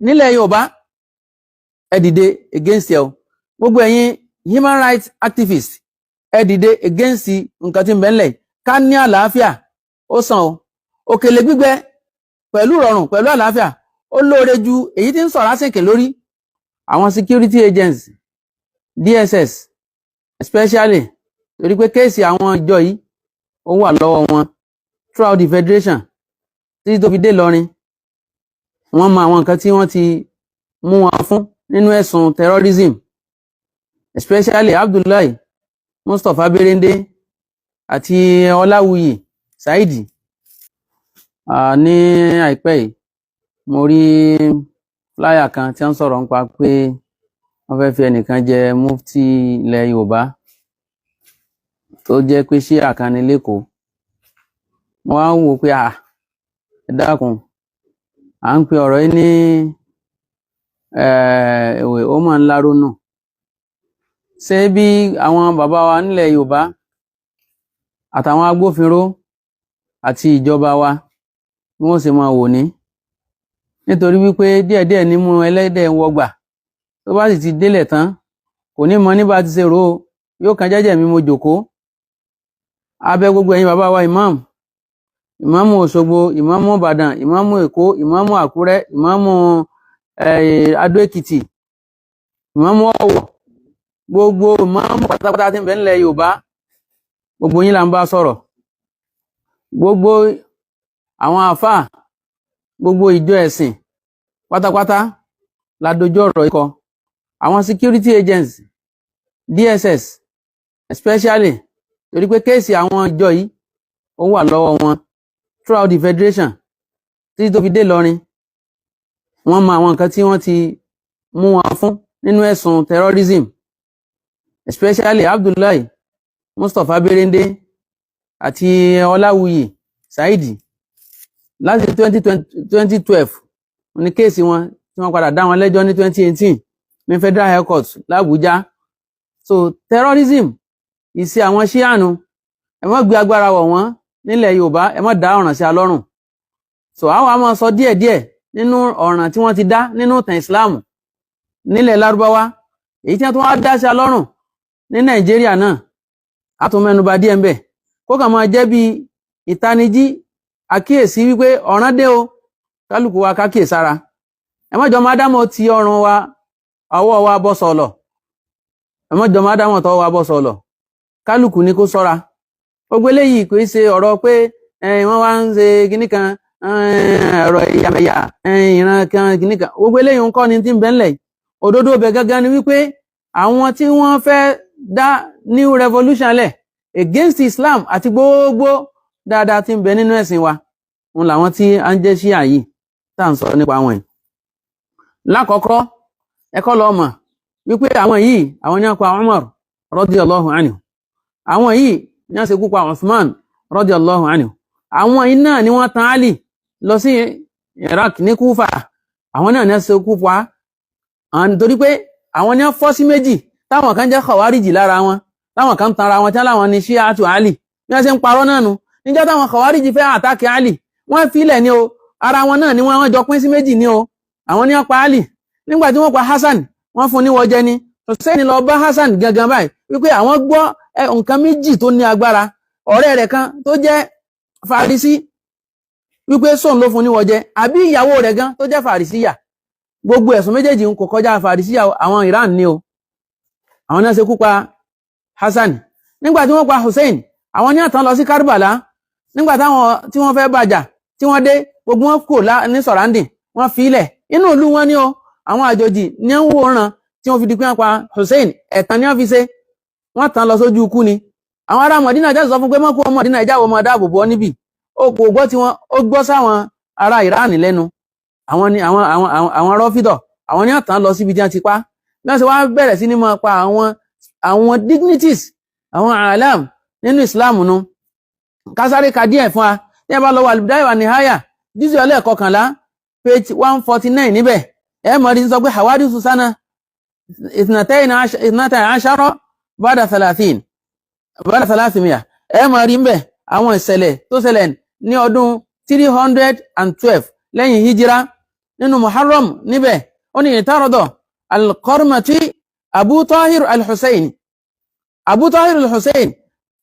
nílẹ̀ Yorùbá ẹ dìde against ẹ o, gbogbo ẹ̀yin human rights activists ẹ dìde against nǹkan tí ń bẹ ńlẹ̀. Ká ní àlàáfíà ó sàn o, òkèlè gbígbẹ pẹ̀lú rọrùn pẹ̀lú àlàáfíà ó lóore ju èyí tí ń sọ̀rọ̀ àsìkè lórí. Àwọn security agents DSS especially, torí pé kéèsì àwọn ìjọ yìí ó wà lọ́wọ́ wọn throughout the federation títí tó fi dé Ìlọrin. Wọ́n mọ àwọn nǹkan tí wọ́n ti mú wọn fún nínú ẹ̀sùn terrorism, especially Abdullahi Mustapha Berende àti Ọláwuyì Saidi. Ní àìpẹ́ yìí mo rí flyer kan tí wọ́n sọ̀rọ̀ nípa pé wọ́n fẹ́ fi ẹnìkan jẹ mufti ilẹ̀ Yorùbá tó jẹ́ pé ṣíà kan ní lẹ́kọ̀ọ́. Mo wá ń wò pé ẹ dákun, à ń pe ọ̀rọ̀ yìí ní ó mọ̀ ń lárónù. Ṣé bí àwọn bàbá wa nílẹ̀ Yorùbá àtàwọn agbófinró àti ìjọba wa bí wọ́n ṣe máa wò ní? Nítorí wípé díẹ̀díẹ̀ nímú ẹlẹ́dẹ̀ ń wọgbà, tó bá sì ti délẹ̀ tán kò ní mọ níbà ti ṣe rò ó, yóò kan jẹ́jẹ́ mi mo jókòó. Abẹ́ gbogbo ẹ̀yin bàbá wa ìmáàmù Òṣogbo, ìmáàmù Ìbàdàn, ìmáàmù Èkó, ìmáàmù Àkúrẹ́, ìmáàmù Adó Èkìtì, ìmáàmù Ọ̀wọ̀, gbogbo ìmáàmù pátápátá tí ń bẹ nílẹ̀ Yorùbá, gbogbo yín là ń bá sọ̀rọ̀. Gbogbo àwọn àfáà, gbogbo ìjọ ẹ̀sìn pátápátá la dojú ọ̀rọ̀ ikọ̀. Àwọn security agents DSS especially, torí pé kéèsì àwọn ìjọ yìí ó wà lọ́wọ́ wọn throughout the federation títí tó fi dé Ìlọrin. Wọ́n mọ àwọn nǹkan tí wọ́n ti mú wọn fún nínú ẹ̀sùn terrorism, especially Abdullahi Mustapha Berende àti Ọláwuyì Saidi. Láti 2012 ní kéèsì wọn tí wọ́n padà dá wọn lẹ́jọ́ ní 2018 ní Federal High Court l'Abuja. So terrorism ìṣe àwọn ṣíànù, ẹ má gbé agbára wọ̀ wọ́n nílẹ̀ Yorùbá, ẹ má dá ọ̀ràn sí alọ́rùn. So àwọn a máa sọ díẹ̀díẹ̀ nínú ọ̀ràn tí wọ́n ti dá nínú ìtàn Islam nílẹ̀ Lárúbáwá, èyí tí wọ́n tún wá dá sí alọ́rùn ní Nàìjíríà náà, a tún mẹ́nubà díẹ̀ ń bẹ̀, kó kàn máa jẹ́ bí ìtanijí àkíyèsí wípé ọ̀ràn dé o, kálukú wa kákíyè sára. Ẹ má jọ máa dámọ̀ ti ọrùn wa ọwọ́ wa bọ́ sọ̀lọ̀, ẹ má jọ máa dámọ̀ tọwọ́ wa bọ́ sọ̀lọ̀, kálukú ní kó ṣọ́ra. Gbogbo eléyìí kò í ṣe ọ̀rọ̀ pé wọ́n wá ń ṣe kinní kan ọ̀rọ̀ ìyàmẹ̀yà ìran kan kinní kan. Gbogbo eléyìí ń kọ́ ni tí ń bẹ ńlẹ̀. Òdodo bẹ̀ gangan ni wípé àwọn tí wọ́n fẹ́ dá new revolution lẹ̀ against Islam àti gbogbo dáadáa tí ń bẹ nínú ẹ̀sìn wa, òun làwọn tí a ń jẹ́ ṣíà yìí tá à ń sọ nípa wọn yìí. Lákọ̀ọ́kọ́ ẹ̀kọ́ lọ mọ̀ wípé àwọn yìí àwọn ní wọ́n pa Umar radiyallahu anhu, àwọn yìí ní wọ́n ṣekú pa Uthman radiyallahu anhu, àwọn yìí náà ni wọ́n tàn Ali lọ sí Iraq ní Kúfà, àwọn náà ní wọ́n ṣekú pa. Nítorí pé àwọn ní wọ́n fọ́ sí méjì, táwọn kan jẹ́ Khawariji lára wọn, táwọn kan tanra wọn tí láwọn ni Shi'atu Ali, bí wọ́n ṣe ń parọ́ náà nu. Níjọ́ táwọn Khawariji fẹ́ àtàkì Ali, wọ́n filẹ̀ ni o, ara wọn náà ni wọ́n jọ pín sí méjì ni o. Àwọn ní wọ́n pa Ali, nígbà tí wọ́n pa Hassan wọ́n fún ní wọ́jẹ́ ni. Hussein lọ bá Hassan gangan báyìí wípé àwọn gbọ́ nǹkan méjì tó ní agbára, ọ̀rẹ́ rẹ̀ kan tó jẹ́ Farisi wípé sóun ló fún ní wọ́jẹ́, àbí ìyàwó rẹ̀ gan tó jẹ́ Farisiya. Gbogbo ẹ̀sùn méjèèjì ń kò kọjá Farisiya, àwọn Iran ni o. Àwọn náà ṣekú pa Hassan. Nígbà tí wọ́n pa Hussein, àwọn ní àtàn lọ sí Karbala. Nígbà tí wọ́n fẹ́ bàjà tí wọ́n dé, gbogbo wọn kò ní sọ̀rándì, wọ́n fi ilẹ̀ inú ìlú wọn ní o. Àwọn àjòjì ní ń wòran tí wọ́n fi di pé wọ́n pa Hussein, ẹ̀tàn ní wọ́n fi ṣe, wọ́n tàn lọ sójú ikú ni. Àwọn ará Mọ̀dínà jáde sọ fún pé mọ́kú ọmọ Mọ̀dínà ìjáwọ́ ọmọ dáàbò bọ́ níbi, ó kò gbọ́ tí wọ́n ó gbọ́ sáwọn ará Iran lẹ́nu. Àwọn Rọ́fídọ̀, àwọn ní àtàn lọ síbi tí wọ́n ti pa. Bí wọ́n ṣe wá bẹ̀rẹ̀ sí ní máa pa àwọn dignities, àwọn alam nínú Islam nu. Kásáré ka díẹ̀ fún wa, tí ẹ bá lọ wà Al-Bidaya wa Nihaya, juz'i ẹlẹ́ẹ̀kọkànlá, page 149 níbẹ̀, ẹ mọ̀ rí sọ pé hawadithu sana ithnatay ashara ba'da 30 ẹ mọ̀ rí ń bẹ̀ àwọn ìṣẹ̀lẹ̀ tó ṣẹlẹ̀ ní ọdún 312 lẹ́yìn hijira. nínú Muharram níbẹ̀ ó ní ìtàrọ̀dọ̀ al-Qarmati Abu Tahir al-Hussein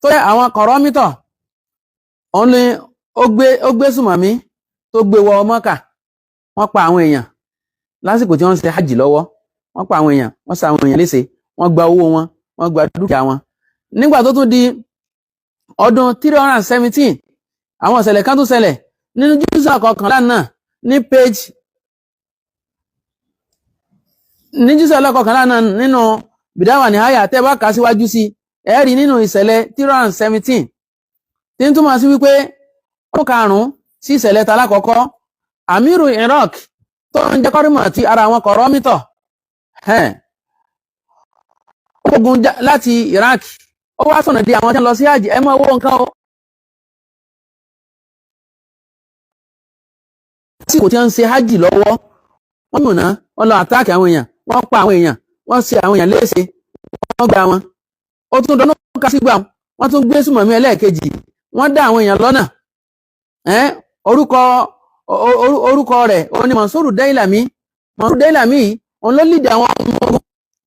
tó yẹ àwọn Kọ̀rọ́mítọ̀ òun ni ó gbé sùmọ̀mí tó gbé wọ Mọ́kà. Wọ́n pa àwọn èèyàn lásìkò tí wọ́n ń ṣe hajj lọ́wọ́. Wọ́n pa àwọn èèyàn, wọ́n ṣà àwọn èèyàn léṣe, wọ́n gba owó wọn, wọ́n gba dúkìá wọn. Nígbà tó tún di ọdún 317 àwọn ìṣẹ̀lẹ̀ kan tún ṣẹlẹ̀ nínú jùsà kọkànlá náà ní jùsà kọkànlá náà nínú Bidaya Nihaya tẹ́ bá kà síwájú sí ẹ rí nínú ìṣẹ̀lẹ̀ 317 tí ń túmọ̀ sí wípé ó karùn-ún sí ìṣẹ̀lẹ̀ talákọ̀ọ́kọ́ Amiru Iraq tó ń jẹ́ kọ́rímọ̀ tí ara wọn Kọ̀rọ́mítọ̀ ogun láti Iraq ó wá sọ̀nà di àwọn tí ń lọ sí hajj ẹ mọ́ owó nǹkan o. tí kò tí ń ṣe hajj lọ́wọ́ wọ́n múná wọ́n lọ àtáàkì àwọn èèyàn, wọ́n pa àwọn èèyàn, wọ́n ṣe àwọn èèyàn léṣe, wọ́n gba wọn. Ó tún dọ́nà kásígbà wọ́n tún gbé sùmọ̀mí ẹlẹ́ẹ̀kejì, wọ́n dá àwọn èèyàn lọ́nà. Orúkọ rẹ̀ òun ni Mansuru Dailami. Mansuru Dailami òun ló lìdí àwọn ọmọ ogun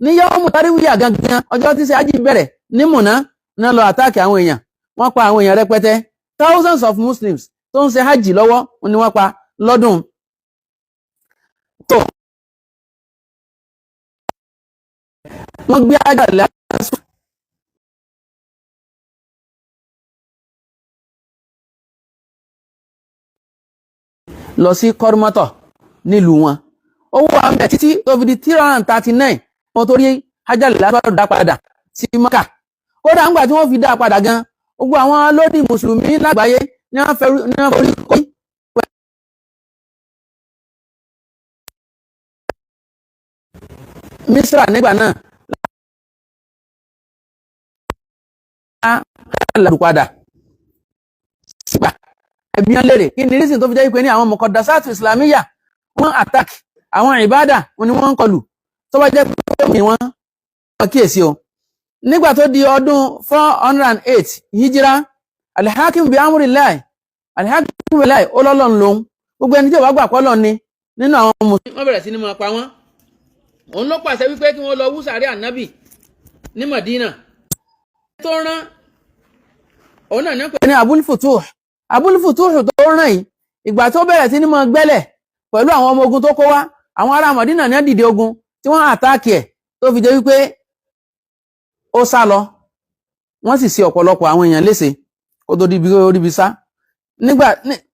ní yawmu tarwiya gangan ọjọ́ tí ṣe hajj bẹ̀rẹ̀ ní Mùná náà lọ àtáàkì àwọn èèyàn. Wọ́n pa àwọn èèyàn rẹpẹtẹ, thousands of Muslims tó ń ṣe hajj lọ́wọ́ ni wọ́n pa lọ́dún tó. Wọ́n gbé ajá lásù lọ sí Kọ́rímọ́tọ̀ nílùú wọn. Ó wà ń bẹ̀ títí tó fi di 339 wọ́n tó rí ajá lásù dá padà sí Mọ́kà. Kódà ńgbà tí wọ́n fi dá padà gan, gbogbo àwọn lódì mùsùlùmí lágbàáyé ní wọ́n forí kọ́ Misra nígbà náà ládùpadà sígbà ẹbí wọn lérè kí ni rísìn tó fi jẹ́ pé ní àwọn mọ̀kọ̀dásátù islamiyya wọ́n attack àwọn ìbádà wọn ni wọ́n ń kọlù tó bá jẹ́ pé wọ́n kíyèsí o. Nígbà tó di ọdún 408 hijira alhakim bi amrillahi olólọ́n lòun gbogbo ẹni tí ó wá gbà pọ́lọ́ ni nínú àwọn mùsùlùmí wọ́n bẹ̀rẹ̀ sí ní máa pa wọ́n. Òun ló pàṣẹ wípé kí wọ́n lọ wú sàárè ànábì ní Madina tó rán òun náà ní pé ní Abul Futuh tó rán yìí ìgbà tó bẹ̀rẹ̀ sí ní máa gbẹ́lẹ̀ pẹ̀lú àwọn ọmọ ogun tó kó wá àwọn ará Madina ní dìde ogun tí wọ́n àtáàkì ẹ̀ tó fi jẹ́ wípé ó sá lọ. Wọ́n sì ṣe ọ̀pọ̀lọpọ̀ àwọn èèyàn léṣe kó tó ríbi sá.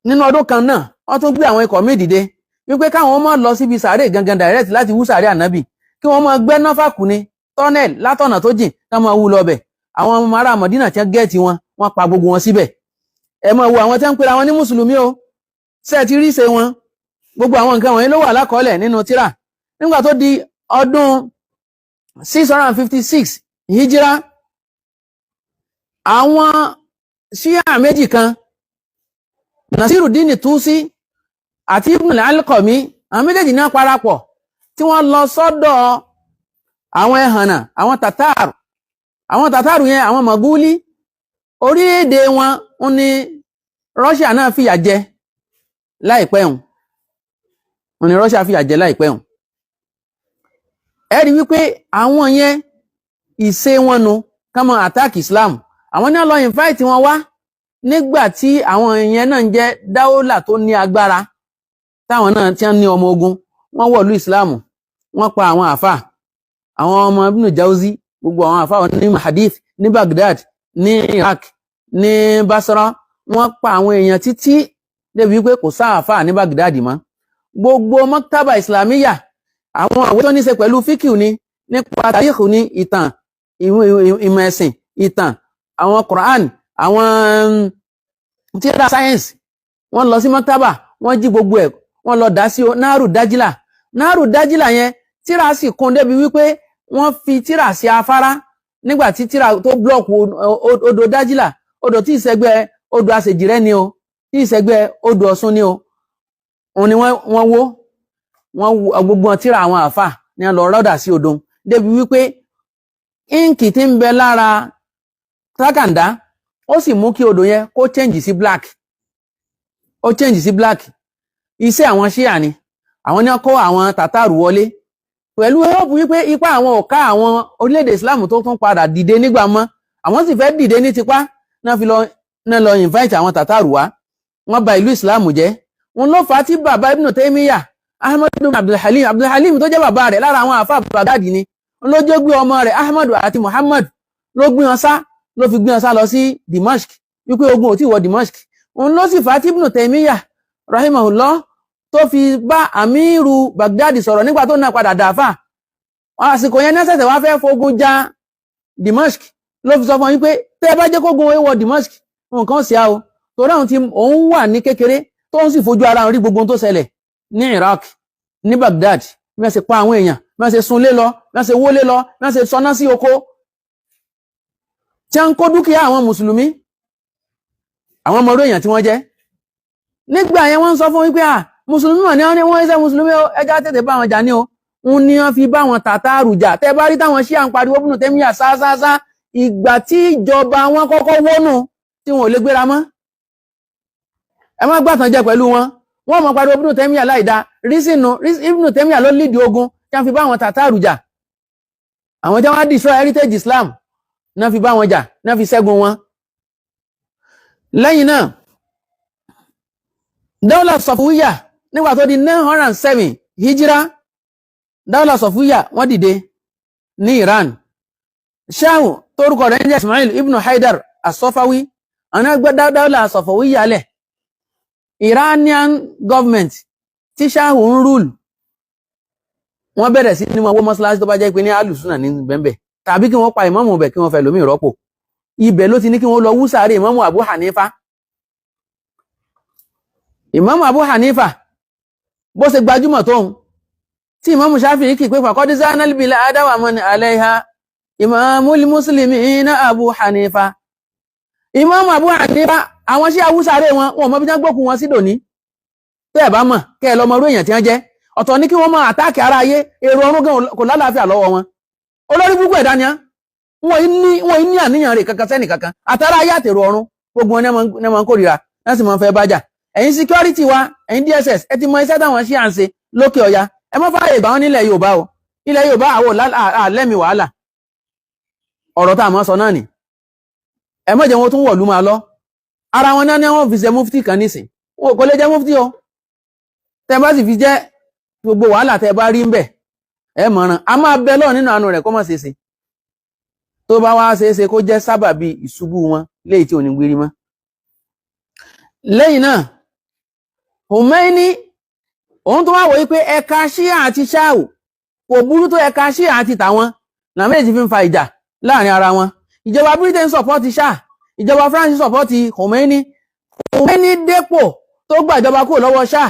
Nínú ọdún kan náà wọ́n tún gbé àwọn ikọ̀ míì dìde wípé káwọn máa lọ síbi sàárè gangan direct láti wú sàárè ànábì kí wọ́n máa gbẹ́ náfàkù ní tunnel látọ̀nà tó jìn ká máa wú lọ bẹ̀. Àwọn ọmọ ará Mọ̀dínà tí wọ́n gẹ́ẹ̀tì wọ́n pa gbogbo wọn síbẹ̀. Ẹ máa wo àwọn tí wọ́n ń pera wọn ní mùsùlùmí o ṣe ti rí ṣe wọn. Gbogbo àwọn nǹkan wọ̀nyí ló wà lákọọ́lẹ̀ nínú tírà. Nígbà tó di ọdún 656 hijira àwọn Shia méjì kan Nasiruddin Tusi àti Ibn al-Alqami àwọn méjèèjì náà parapọ̀ tí wọ́n lọ sọ́dọ̀ àwọn ẹ̀hànà àwọn tàtàrù yẹn àwọn Maguli orílẹ̀-èdè wọn ní Russia náà fìyà jẹ láìpẹ́ hùn. Ẹ rí wípé àwọn yẹn ìṣe wọn nu ká máa attack Islam. Àwọn náà lọ invite wọn wá nígbà tí àwọn yẹn náà ń jẹ́ dáólà tó ní agbára táwọn náà tí wọ́n ní ọmọ ogun wọ́n wọ̀lú Islam wọ́n pa àwọn àfà àwọn ọmọ Ibn Jawzi gbogbo àwọn àfà ní hadith ní Baghdad ní Iraq ní Basra wọ́n pa àwọn èèyàn títí débi wípé kò sá àfà ní Baghdad mọ́. Gbogbo maktaba islamiyya àwọn àwé tó ní ṣe pẹ̀lú fíkìú ni nípa tàríkù ní ìtàn ìmọ̀ ẹ̀sìn ìtàn àwọn Quran àwọn tíra science wọ́n lọ sí maktaba wọ́n jí gbogbo ẹ̀ wọ́n lọ dá sí náàrù dájílà yẹn tíra sì kún débi wípé wọ́n fi tíra sí afárá nígbàtí tíra tó blọ́ọ̀kù odò dájílà odò tí ìṣẹ́gbẹ́ odò àṣejìrẹ́ ni o tí ìṣẹ́gbẹ́ odò Ọ̀ṣun ni o òun ni wọ́n wó gbogbo tíra àwọn àfà ní lọ rọ́dà sí odò débi wípé íǹkì tí ń bẹ lára tákàndá ó sì mú kí odò yẹn kó change sí black iṣẹ́ àwọn Ṣíà ni àwọn ní kó àwọn tàtàrù wọlé pẹ̀lú Europe wípé ipá àwọn ò ká àwọn orílẹ̀-èdè Islam tó tún padà dìde nígbà mọ́ àwọn sì fẹ́ dìde ní tipá náà lọ invite àwọn tàtàrù wá wọ́n bà ìlú Islam jẹ́ wọn ló fà á tí bàbá Ibn Taymiyyah Ahmadu Abdulhalim tó jẹ́ bàbá rẹ̀ lára àwọn àfáà Baghdadi ni ló jẹ́ gbé ọmọ rẹ̀ Ahmadu àti Muhammad ló gbé wọn sá ló fi gbé wọn sá lọ sí Dimashq wípé ogun ò tí wọ Dimashq òun ló sì fà á tí Ibn Taymiyyah rahimahullah tó fi bá Amiru Baghdadi sọ̀rọ̀ nígbà tó náà padà dàáfà àsìkò yẹn nẹ́sẹ̀sẹ̀ wá fẹ́ fogun ja Dimashq ló fi sọ fún yín pé tẹ́ bá jẹ́ kógun wọ Dimashq nǹkan sí a o torí àwọn tí òun wà ní kékeré tó ń sì fojú ara rí gbogbo tó ṣẹlẹ̀ ní Iraq ní Baghdad wọ́n ṣe pa àwọn èèyàn wọ́n ṣe sunlé lọ wọ́n ṣe wólé lọ wọ́n ṣe sọná sí oko tí a ń kó dúkìá àwọn mùsùlùmí àwọn ọmọ orí èèyàn tí wọ́n jẹ́ nígbà yẹn wọ́n sọ fún wípé mùsùlùmí mọ̀ ní wọ́n ṣe mùsùlùmí ẹjá tètè bá wọn jà ní o ń ní wọ́n fi bá wọn tàtàrù jà tẹ́ bá rí táwọn Ṣíà ń pariwo Ibn Taymiyyah sáásá ìgbà tí ìjọba wọn kọ́kọ́ wọ́nù tí wọn ò lè gbéra mọ́ ẹ má gbàtàn jẹ pẹ̀lú wọ́n mọ̀ pariwo Ibn Taymiyyah láìda rísìnù Ibn Taymiyyah ló lídìí ogun tí wọ́n fi bá wọn tàtàrù jà àwọn tí wọ́n destroy heritage Islam náà fi bá wọn jà náà fi ṣẹ́gun wọn lẹ́yìn náà Dawla Safawiyya nígbà tó di 907 hijira Dawla Safawiyya wọ́n dìde ní Iran Shahu torúkọ rẹ̀ ń jẹ́ Ismail ibn Haidar as-Safawi àwọn ẹgbẹ́ Dawla Safawiyya lẹ̀ Iranian government tí Shahu ń rule wọ́n bẹ̀rẹ̀ sí ní wọ́n mọ́sálásí tó bá jẹ́ pé ní alùsùnà ní bẹ́ẹ̀ tàbí kí wọ́n pa ìmámù bẹ̀ kí wọ́n fẹ́ lómi ìrọ́pò ibẹ̀ ló ti ní kí wọ́n lọ wú sàárè ìmámù Abu Hanifa ìmámù Abu Hanifa bó ṣe gbajúmọ̀ tóun tí ìmámù Shafi'i kì pé faqad zanal bilada wa man alayha imamul muslimina Abu Hanifa ìmámù Abu Hanifa àwọn sí awúsàárè wọn mọ́ bí jẹ́ gbókù wọn sí dòní tó ẹ̀bá mọ̀ kẹ́ ẹ lọ mọ irú èèyàn tí wọ́n jẹ́ ọ̀tọ̀ ní kí wọ́n máa àtáàkì ara ayé èrò ọ̀run gan kò lálàáfíà lọ́wọ́ wọn olórí púpọ̀ ẹ̀dá ni wọ́n ní àníyàn rẹ̀ kankan sẹ́nì kankan àtàrà ayé àtèrò ọ̀run gbogbo wọn ní ọmọ kórìíra láti mọ fẹ́ bájà ẹ̀yin security wa ẹ̀yin DSS ẹ ti mọ iṣẹ́ táwọn ṣí à ń ṣe lókè ọya ẹ mọ́ fààyè gbà wọ́n nílẹ̀ Yorùbá o ilẹ̀ Yorùbá àwọ̀ àlẹ́mì wàhálà ọ̀rọ̀ tá a mọ́ sọ náà ni ẹ mọ́ jẹ́ wọn tún wọ̀lú máa lọ ara wọn náà ni wọ́n fi ṣe mufti kan nísìn wọn kò lè jẹ́ mufti o tẹ bá sì fi jẹ́ gbogbo wàhálà tẹ bá rí ń bẹ̀ ẹ mọ̀ràn a máa bẹ lọ́ọ̀ nínú àánú rẹ̀ kó má ṣe ṣe tó bá wá ṣe é ṣe kó jẹ́ sábàbí ìṣubú wọn léyìí tí ò ní gbérí mọ́ lẹ́yìn náà Khomeini òun tó wá wò wípé ẹ̀ka Ṣíà àti Ṣáù kò burú tó ẹ̀ka Ṣíà àti tàwọn làwọn méjì fi ń fa ìjà láàrin ara wọn ìjọba Britain sọpọ́tì Ṣáà ìjọba France sọpọ́tì Khomeini dépò tó gbàjọba kúrò lọ́wọ́ Ṣáà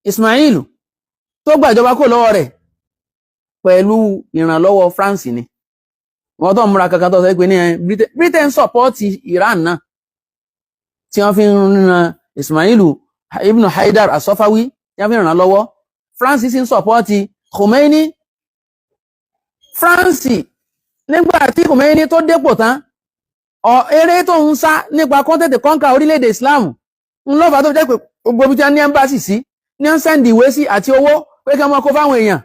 Ismail tó gbàjọba kúrò lọ́wọ́ rẹ̀ pẹ̀lú ìrànlọ́wọ́ France ni wọ́n tó múra kankan tó sọ pé ní Britain sọpọ́tì Iran náà tí wọ́n fi ń ran Ismail ibn Haidar as-Safawi tí wọ́n fi ń ràn lọ́wọ́ France sì ń sọpọ́tì Khomeini France nígbà tí Khomeini tó dépò tán eré tó ń sá nípa kọ́ńtẹ̀tẹ̀ kọ́ńkà orílẹ̀-èdè Islam ń lọ́fà tó jẹ́ pé gbogbo ibi tí wọ́n ní ẹ́mbásì sí ní wọ́n sẹ́ndì ìwé sí àti owó pé kí wọ́n kó fáwọn èèyàn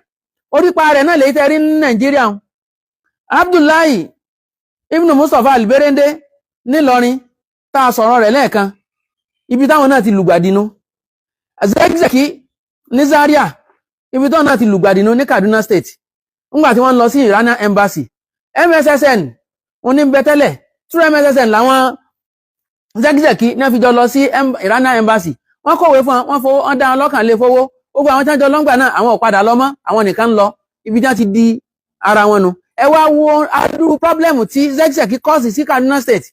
orípa rẹ̀ náà lè tẹ́rí ní Nàìjíríà Abdullahi ibn Mustapha al-Berende nílọrin tá a sọ̀rọ̀ rẹ̀ lẹ́ẹ̀kan ibi táwọn náà ti lùgbàdínú Zakzaki ní Zaria ibi táwọn náà ti lùgbàdínú ní Kaduna State ńgbà tí wọ́n lọ sí Iranian Embassy MSSN wọ́n ní bẹ́tẹ́lẹ̀ through MSSN làwọn Zakzaki náà fi jọ lọ sí Iranian Embassy wọ́n kọ̀wé fún wọn fowó wọ́n dá wọn lọ́kàn lé fowó gbogbo àwọn tí wọ́n jọ lọ́ngbà náà àwọn ò padà lọ mọ́ àwọn nìkan lọ ibi tí wọ́n ti di ara wọn nu ẹ wá wo adúrú pọ́blẹ́mù tí Zakzaki kọ́ọ̀sì sí Kaduna State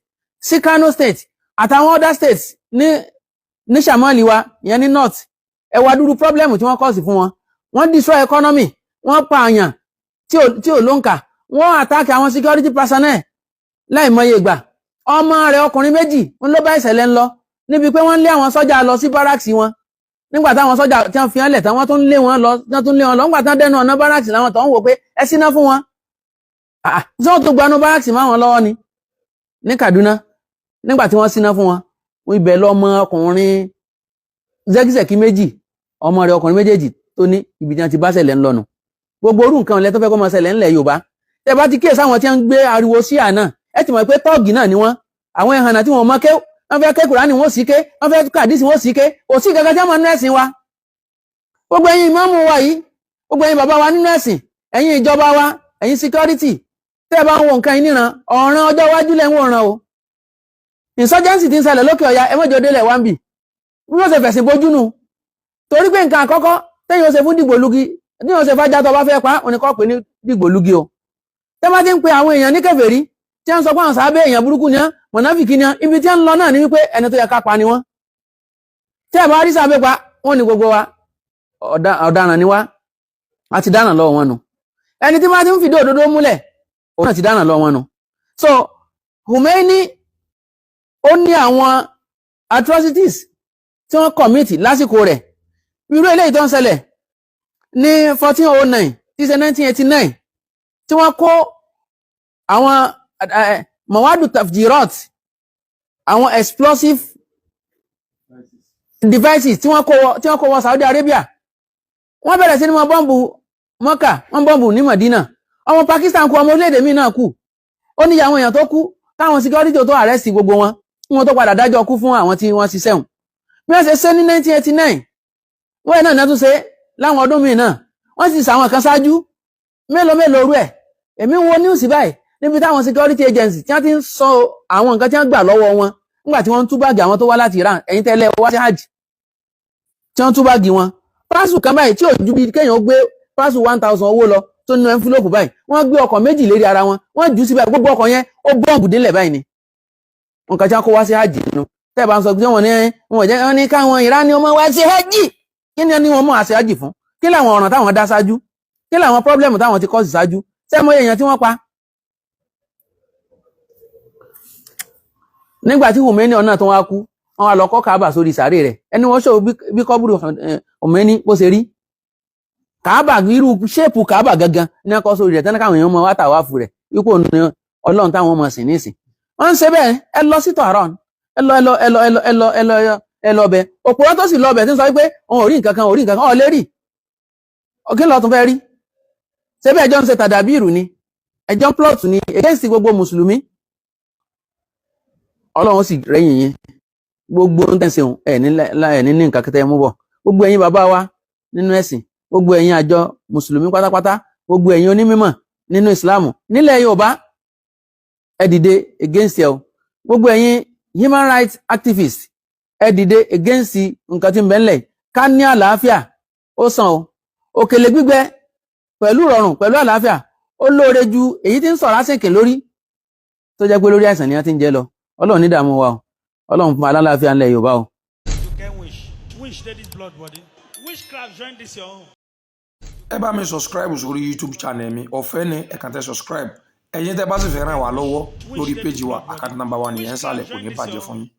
sí Kano State àtàwọn other states ní sàmọ́lì wa ìyẹn ní north ẹ wá dúró problem tí wọ́n kọ́ọ̀sì fún wọn wọ́n destroy economy wọ́n pa àyàn tí ò lóǹkà wọ́n attack àwọn security personnel láìmọye ìgbà ọmọ rẹ̀ ọkùnrin méjì ń ló bá ìṣẹ̀lẹ̀ ń lọ níbi pé wọ́n lé àwọn sọ́jà lọ sí barracks wọn nígbà táwọn sọ́jà tí wọ́n fi hàn lẹ̀ tán wọ́n tún lé wọn lọ nígbà tán dẹnu ọ̀nà barracks làwọn tó ń wò pé ẹ síná fún wọn tí wọ́n tó gbanú barracks máwọn lọ́wọ́ ni ní Kaduna nígbà tí wọ́n síná fún wọn ibẹ̀ lọ́mọ ọkùnrin Zakzaki méjì ọmọ rẹ̀ ọkùnrin méjèèjì tó ní ibi tí wọ́n ti bá ṣẹlẹ̀ ń lọ́nu gbogbo orú nǹkan ilẹ̀ tó fẹ́ kó máa ṣẹlẹ̀ ńlẹ̀ Yorùbá tẹ́ bá ti kíyèsí àwọn tí wọ́n ń gbé ariwo sí àná ẹ ti mọ̀ pé tọ́ọ̀gì náà ni wọ́n àwọn ẹ̀hànà tí wọ́n mọ̀ ké wọ́n fẹ́ ké Kùránì wọ́n sì ké wọ́n fẹ́ kàdísì wọ́n sì ké kò sí kankan tí wọ́n mọ̀ nínú ẹ̀sìn wa gbogbo ẹ̀yin ìmáàmù wa yìí gbogbo ẹ̀yin bàbá wa nínú ẹ̀sìn ẹ̀yin ìjọba wa ẹ̀yin security tẹ́ bá ń wo nǹkan yìí níran ọ̀ràn ọjọ́ iwájú lẹ́ ń wòran o insurgency ti ń ṣẹlẹ̀ lókè ọ̀yà ẹ mọ́jọ délẹ̀ wá ń bì bí wọ́n ṣe fẹ̀sìn bójú nù torí pé nǹkan àkọ́kọ́ tẹ́yìn ó ṣe fún dìgbòlugi ní ó ṣe fájá tó bá fẹ́ pa oníkọ́ pé ní dìgbòlugi o tẹ́ bá ti ń pe àwọn èèyàn ní kèfèrí tí wọ́n sọ pé àwọn sábẹ́ èèyàn burúkú ni wọ́n mọ̀náfìkì ni wọ́n ibi tí wọ́n lọ náà ní wípé ẹni tó yẹ ká pa ni wọ́n tí ẹ̀ bá rí sábẹ́ pa wọ́n ní gbogbo wa ọ̀daràn ni wá a ti dáràn lọ́wọ́ wọn nù ẹni tí wọ́n ti ń fìdí òdodo múlẹ̀ òun náà ti dáràn lọ́wọ́ wọn nù so Khomeini ó ní àwọn atrocities tí wọ́n commit lásìkò rẹ̀ irú eléyìí tó ń ṣẹlẹ̀ ní 1409 tí ṣe 1989 tí wọ́n kó àwọn mawadu tafjirat àwọn explosive devices tí wọ́n kó wọ Saudi Arabia wọ́n bẹ̀rẹ̀ sí ní wọ́n bọ́m̀bù Mọ́kà wọ́n bọ́m̀bù ní Madina ọmọ Pakistan kú ọmọ orílẹ̀-èdè míì náà kú ó ní àwọn èèyàn tó kú káwọn security tó arrest gbogbo wọn wọ́n tó padà dájọ́ kú fún àwọn tí wọ́n ṣiṣẹ́ hùn bí wọ́n ṣe ṣe ní 1989 wọ́n náà tún ṣe láwọn ọdún míì náà wọ́n sì sàwọn kan ṣáájú mélòó rú ẹ̀ èmi wo news báyìí níbi táwọn security agency tí wọ́n ti ń sọ àwọn nǹkan tí wọ́n gbà lọ́wọ́ wọn nígbà tí wọ́n ń tú báàgì àwọn tó wá láti Iran ẹ̀yin tẹ́lẹ̀ wá sí hajj tí wọ́n tú báàgì wọn pásù kan báyìí tí ò ju bí kéèyàn gbé pásù 1000 owó lọ tó nínú envelope báyìí wọ́n gbé ọkọ̀ méjì lérí ara wọn wọ́n jù síbẹ̀ gbogbo ọkọ̀ yẹn ó bọ́ǹbù délẹ̀ báyìí ni nǹkan tí wọ́n kó wá sí hajj nínú tẹ́ bá ń sọ pé wọ́n ní káwọn Iran ni wọ́n wá sí hajj kí ni wọ́n mọ̀ àṣẹ hajj fún kí làwọn ọ̀ràn táwọn dá ṣáájú kí làwọn problem táwọn ti kọ́ sí ṣáájú sẹ́mọ́ èèyàn tí wọ́n pa nígbà tí Khomeini ọ̀nà tó wá kú wọ́n wá lọ kọ́ Kaaba sórí sàárè rẹ̀ ẹni wọ́n ṣò bí kọ́bùrù Khomeini bó ṣe rí Kaaba irú ṣéèpù Kaaba gangan ní ọkọ̀ sórí rẹ̀ tẹ́lẹ̀ káwọn èèyàn mọ wá tàwáfù rẹ̀ ipò ní Ọlọ́run táwọn ọmọ sìn nísìn wọ́n ń ṣe bẹ́ẹ̀ ẹ lọ sí Tehran ẹ lọ bẹ òpùrọ́ tó sì lọ bẹ̀ tí ń sọ wípé òun ò rí nǹkan kan ọ̀ lè rí ọ̀kí lọ tún fẹ́ rí ṣé bí ẹjọ́ ń ṣe tàdàbírù ni ẹjọ́ ń plot ni against gbogbo mùsùlùmí Ọlọ́run sì rẹ́yìn yín gbogbo ń tẹ̀sí ẹ̀ ní nǹkan kẹtẹ́ mú bọ̀ gbogbo ẹ̀yin bàbá wa nínú ẹ̀sìn gbogbo ẹ̀yin àjọ mùsùlùmí pátápátá gbogbo ẹ̀yin onímímọ̀ nínú ìsìláàmù nílẹ̀ Yorùbá ẹ dìde against ẹ o gbogbo ẹ̀yin human rights activists ẹ dìde against nǹkan tí ń bẹ ńlẹ̀ ká ní àlàáfíà ó sàn o òkèlè gbígbẹ pẹ̀lú rọrùn pẹ̀lú àlàáfíà ó lóore ju èyí tí ń sọ̀rọ̀ àsìkè lórí tó jẹ́ pé lórí àìsàn ni wọ́n ti ń jẹ lọ Ọlọ́run ní dààmú wa o Ọlọ́run fún alálàáfíà ńlẹ̀ Yorùbá o. ẹ bá mi subscribe sórí YouTube channel mi ọ̀fẹ́ ni ẹ kàn tẹ subscribe ẹ̀yin tẹ́ bá sì fẹ́ ràn wá lọ́wọ́ lórí péjì wa àkáǹtì nọ́mbà wa nìyẹn sálẹ̀ kò ní bàjẹ́ fún yín.